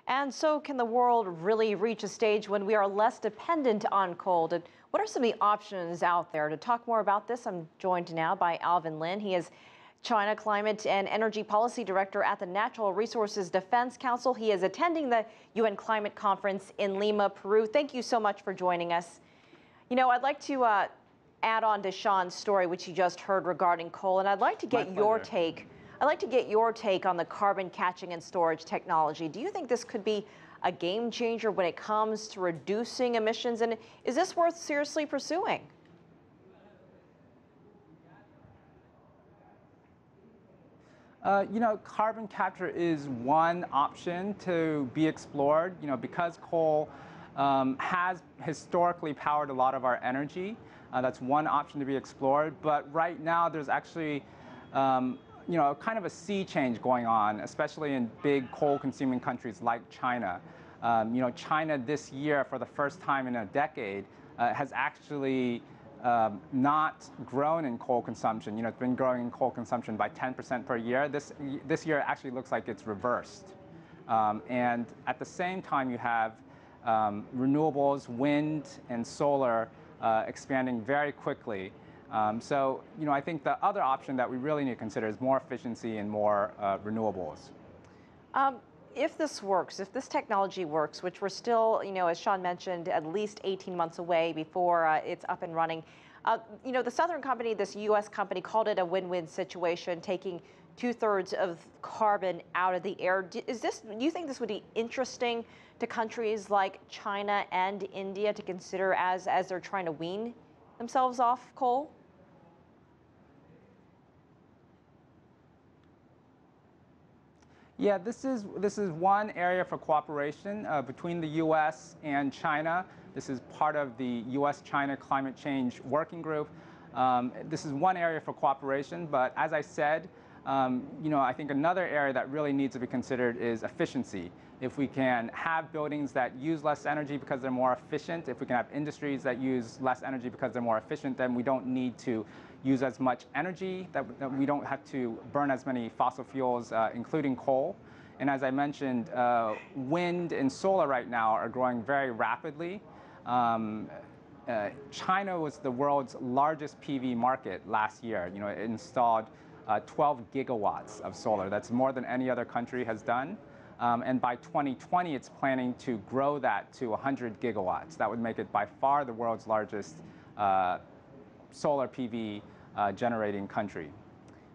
And so can the world really reach a stage when we are less dependent on coal? And what are some of the options out there? To talk more about this, I'm joined now by Alvin Lin. He is China Climate and Energy Policy Director at the Natural Resources Defense Council. He is attending the UN Climate Conference in Lima, Peru. Thank you so much for joining us. You know, I'd like to add on to Sean's story, which you just heard regarding coal, and I'd like to get your take. I'd like to get your take on the carbon catching and storage technology. Do you think this could be a game changer when it comes to reducing emissions? And is this worth seriously pursuing? Carbon capture is one option to be explored, because coal has historically powered a lot of our energy. That's one option to be explored. But right now, there's actually kind of a sea change going on, especially in big coal-consuming countries like China. China this year, for the first time in a decade, has actually not grown in coal consumption. It's been growing in coal consumption by 10% per year. This year actually looks like it's reversed. And at the same time, you have renewables, wind and solar expanding very quickly. I think the other option that we really need to consider is more efficiency and more renewables. If this works, if this technology works, which we're still, as Sean mentioned, at least 18 months away before it's up and running, the Southern company, this U.S. company, called it a win-win situation, taking 2/3 of carbon out of the air. Do you think this would be interesting to countries like China and India to consider as they're trying to wean themselves off coal? Yeah, this is one area for cooperation between the U.S. and China. This is part of the U.S.-China Climate Change Working Group. This is one area for cooperation, but as I said, I think another area that really needs to be considered is efficiency. If we can have buildings that use less energy because they're more efficient, if we can have industries that use less energy because they're more efficient, then we don't need to use as much energy, that we don't have to burn as many fossil fuels, including coal. And as I mentioned, wind and solar right now are growing very rapidly. China was the world's largest PV market last year. It installed 12 gigawatts of solar. That's more than any other country has done. And by 2020, it's planning to grow that to 100 gigawatts. That would make it by far the world's largest solar PV generating country.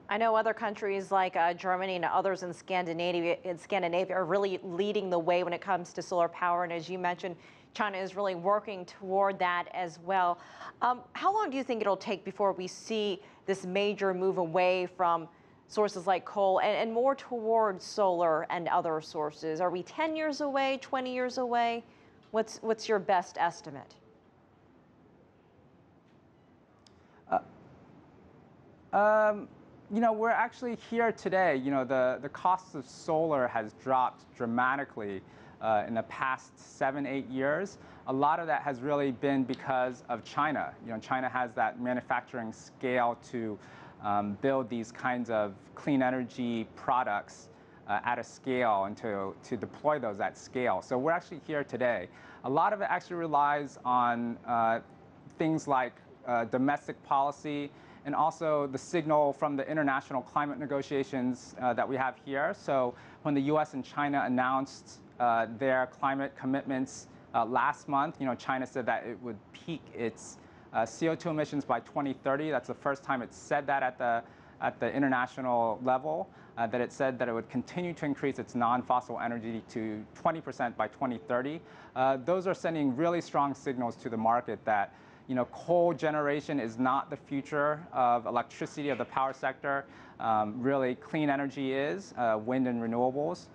I know other countries like Germany and others in Scandinavia are really leading the way when it comes to solar power. And as you mentioned, China is really working toward that as well. How long do you think it'll take before we see this major move away from sources like coal and more towards solar and other sources? Are we 10 years away, 20 years away? What's your best estimate? We're actually here today. The cost of solar has dropped dramatically in the past 7-8 years. A lot of that has really been because of China. China has that manufacturing scale to build these kinds of clean energy products at a scale and to deploy those at scale. So we're actually here today. A lot of it actually relies on things like domestic policy and also the signal from the international climate negotiations that we have here. So when the US and China announced their climate commitments last month, China said that it would peak its CO2 emissions by 2030. That's the first time it said that at the international level, that it said that it would continue to increase its non-fossil energy to 20% by 2030. Those are sending really strong signals to the market that coal generation is not the future of electricity, of the power sector. Really, clean energy is, wind and renewables.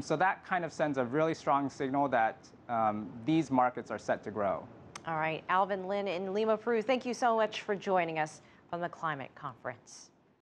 So that kind of sends a really strong signal that these markets are set to grow. All right, Alvin Lin in Lima, Peru, thank you so much for joining us from the Climate Conference.